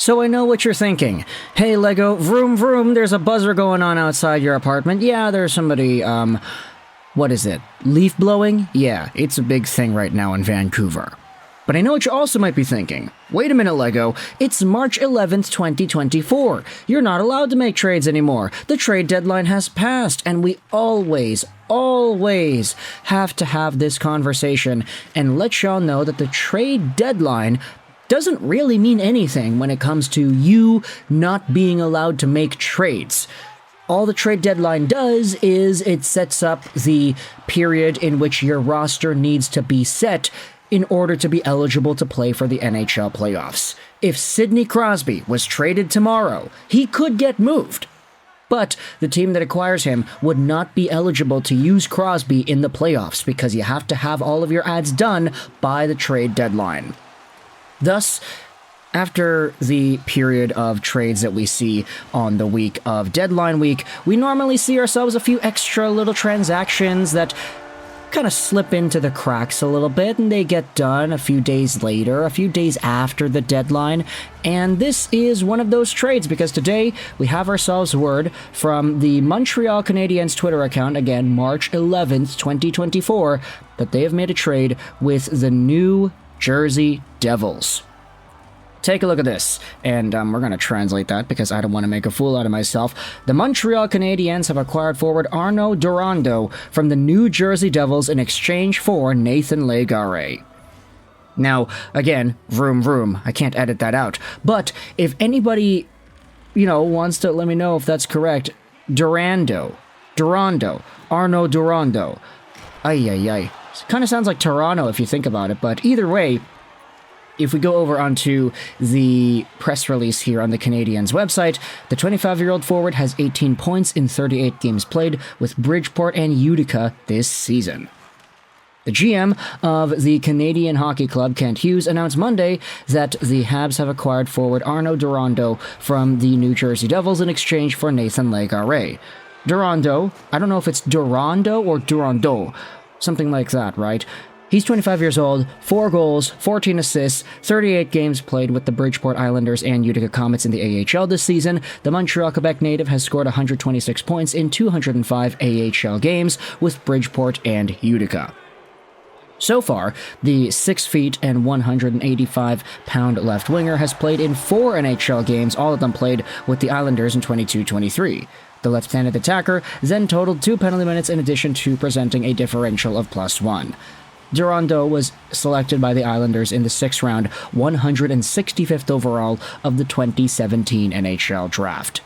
So I know what you're thinking. Hey Lego, vroom vroom, there's a buzzer going on outside your apartment. Yeah, there's somebody, what is it? Leaf blowing? Yeah, it's a big thing right now in Vancouver. But I know what you also might be thinking. Wait a minute, Lego. It's March 11th, 2024. You're not allowed to make trades anymore. The trade deadline has passed, and we always have to have this conversation and let y'all know that the trade deadline doesn't really mean anything when it comes to you not being allowed to make trades. All the trade deadline does is it sets up the period in which your roster needs to be set in order to be eligible to play for the NHL playoffs. If Sidney Crosby was traded tomorrow, he could get moved. But the team that acquires him would not be eligible to use Crosby in the playoffs because you have to have all of your ads done by the trade deadline. Thus, after the period of trades that we see on the week of deadline week, we normally see ourselves a few extra little transactions that kind of slip into the cracks a little bit, and they get done a few days later, a few days after the deadline. And this is one of those trades, because today we have ourselves word from the Montreal Canadiens Twitter account, again, March 11th, 2024, that they have made a trade with the New Jersey Devils. Take a look at this, and we're going to translate that because I don't want to make a fool out of myself. The Montreal Canadiens have acquired forward Arnaud Durandeau from the New Jersey Devils in exchange for Nathan Légaré. Now, again, vroom vroom, I can't edit that out, but if anybody, wants to let me know if that's correct, Durandeau, Arnaud Durandeau. Ay. Kind of sounds like Toronto if you think about it, but either way, if we go over onto the press release here on the Canadiens website, the 25-year-old forward has 18 points in 38 games played with Bridgeport and Utica this season. The GM of the Canadian Hockey Club, Kent Hughes, announced Monday that the Habs have acquired forward Arnaud Durandeau from the New Jersey Devils in exchange for Nathan Légaré. Durandeau, I don't know if it's Durando or Durandeau, something like that, right? He's 25 years old, 4 goals, 14 assists, 38 games played with the Bridgeport Islanders and Utica Comets in the AHL this season. The Montreal, Quebec native has scored 126 points in 205 AHL games with Bridgeport and Utica. So far, the 6 feet and 185-pound left winger has played in 4 NHL games, all of them played with the Islanders in 22-23. The left-handed attacker then totaled 2 penalty minutes in addition to presenting a differential of +1. Durandeau was selected by the Islanders in the 6th round, 165th overall of the 2017 NHL Draft.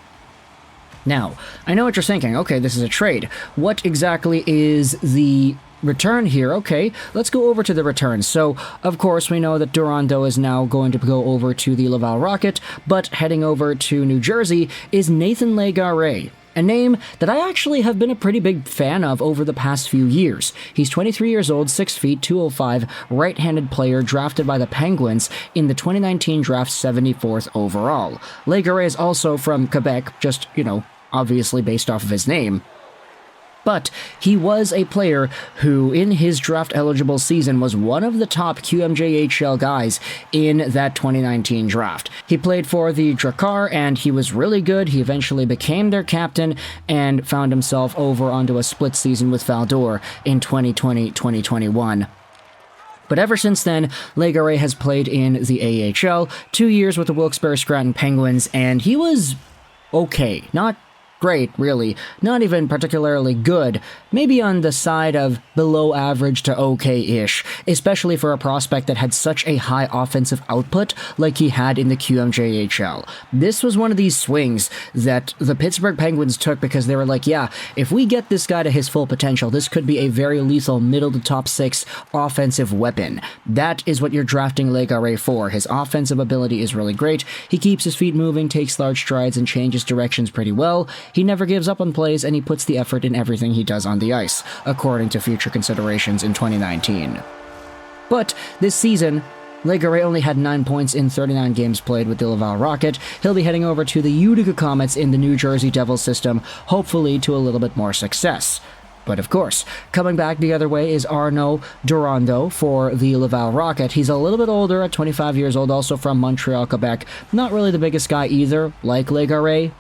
Now, I know what you're thinking. Okay, this is a trade. What exactly is the return here? Okay, let's go over to the return. So, of course, we know that Durandeau is now going to go over to the Laval Rocket, but heading over to New Jersey is Nathan Légaré, a name that I actually have been a pretty big fan of over the past few years. He's 23 years old, 6 feet, 205, right-handed player drafted by the Penguins in the 2019 draft, 74th overall. Légaré is also from Quebec, just, obviously based off of his name. But he was a player who, in his draft-eligible season, was one of the top QMJHL guys in that 2019 draft. He played for the Drakkar, and he was really good. He eventually became their captain and found himself over onto a split season with Val-d'Or in 2020-2021. But ever since then, Légaré has played in the AHL, 2 years with the Wilkes-Barre Scranton Penguins, and he was okay. Not great, really. Not even particularly good. Maybe on the side of below average to okay-ish, especially for a prospect that had such a high offensive output like he had in the QMJHL. This was one of these swings that the Pittsburgh Penguins took because they were like, yeah, if we get this guy to his full potential, this could be a very lethal middle to top 6 offensive weapon. That is what you're drafting Légaré for. His offensive ability is really great. He keeps his feet moving, takes large strides, and changes directions pretty well. He never gives up on plays, and he puts the effort in everything he does on the ice, according to future considerations in 2019. But this season, Légaré only had 9 points in 39 games played with the Laval Rocket. He'll be heading over to the Utica Comets in the New Jersey Devils system, hopefully to a little bit more success. But of course, coming back the other way is Arnaud Durandeau for the Laval Rocket. He's a little bit older at 25 years old, also from Montreal, Quebec. Not really the biggest guy either, like Légaré.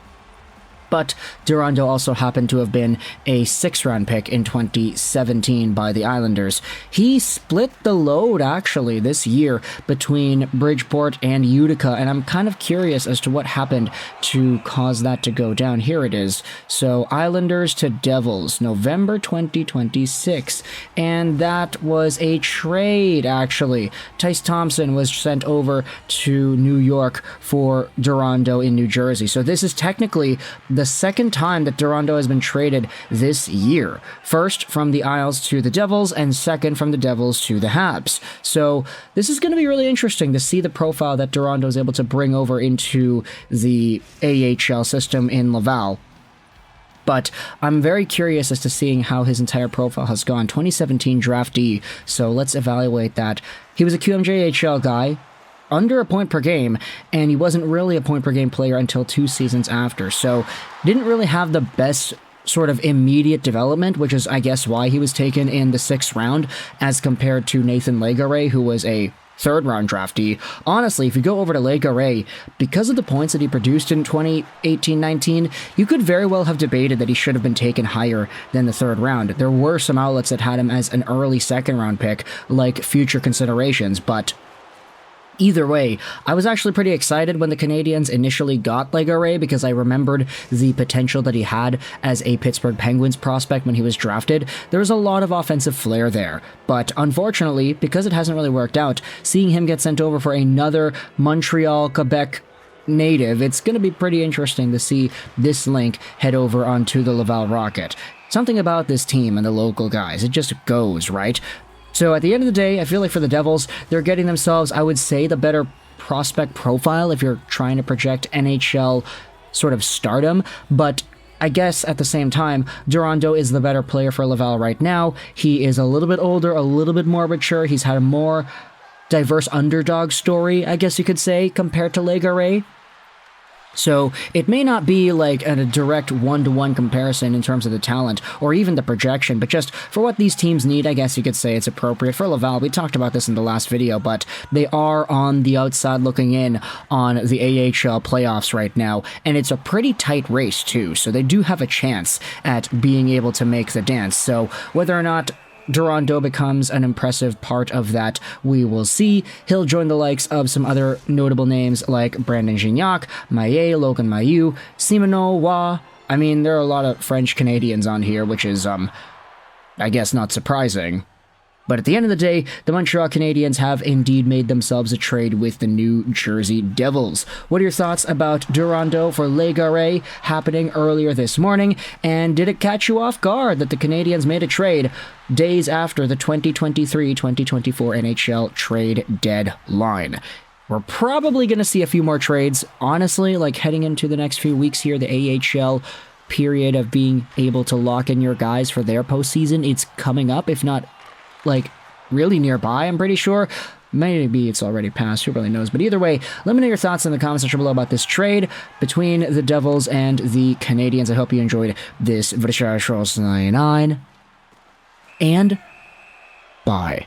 But Durandeau also happened to have been a 6th-round pick in 2017 by the Islanders. He split the load, actually, this year between Bridgeport and Utica, and I'm kind of curious as to what happened to cause that to go down. Here it is. So, Islanders to Devils, November 2026, and that was a trade, actually. Tyce Thompson was sent over to New York for Durandeau in New Jersey. So this is technically the second time that Durandeau has been traded this year. First from the Isles to the Devils, and second from the Devils to the Habs. So this is going to be really interesting to see the profile that Durandeau is able to bring over into the AHL system in Laval. But I'm very curious as to seeing how his entire profile has gone. 2017 draftee, so let's evaluate that. He was a QMJHL guy, under a point per game, and he wasn't really a point per game player until 2 seasons after, so didn't really have the best sort of immediate development, which is, I guess, why he was taken in the 6th round, as compared to Nathan Légaré, who was a 3rd-round draftee. Honestly, if you go over to Légaré, because of the points that he produced in 2018-19, you could very well have debated that he should have been taken higher than the 3rd round. There were some outlets that had him as an early 2nd-round pick, like future considerations, but either way, I was actually pretty excited when the Canadiens initially got Légaré because I remembered the potential that he had as a Pittsburgh Penguins prospect when he was drafted. There was a lot of offensive flair there, but unfortunately, because it hasn't really worked out, seeing him get sent over for another Montreal, Quebec native, it's going to be pretty interesting to see this link head over onto the Laval Rocket. Something about this team and the local guys, it just goes, right? So at the end of the day, I feel like for the Devils, they're getting themselves, I would say, the better prospect profile if you're trying to project NHL sort of stardom, but I guess at the same time, Durandeau is the better player for Laval right now. He is a little bit older, a little bit more mature. He's had a more diverse underdog story, I guess you could say, compared to Légaré. So it may not be like a direct one-to-one comparison in terms of the talent or even the projection, but just for what these teams need, I guess you could say it's appropriate. For Laval, we talked about this in the last video, but they are on the outside looking in on the AHL playoffs right now, and it's a pretty tight race too, so they do have a chance at being able to make the dance. So whether or not Durandeau becomes an impressive part of that, we will see. He'll join the likes of some other notable names like Brandon Gignac, Maillet, Logan Mailloux, Simoneau, Wa. I mean, there are a lot of French Canadians on here, which is, I guess not surprising. But at the end of the day, the Montreal Canadiens have indeed made themselves a trade with the New Jersey Devils. What are your thoughts about Durandeau for Légaré happening earlier this morning? And did it catch you off guard that the Canadiens made a trade days after the 2023-2024 NHL trade deadline? We're probably going to see a few more trades. Honestly, like heading into the next few weeks here, the AHL period of being able to lock in your guys for their postseason, it's coming up, if not like really nearby, I'm pretty sure. Maybe it's already passed, who really knows. But either way, let me know your thoughts in the comments section below about this trade between the Devils and the Canadiens. I hope you enjoyed this video. And bye.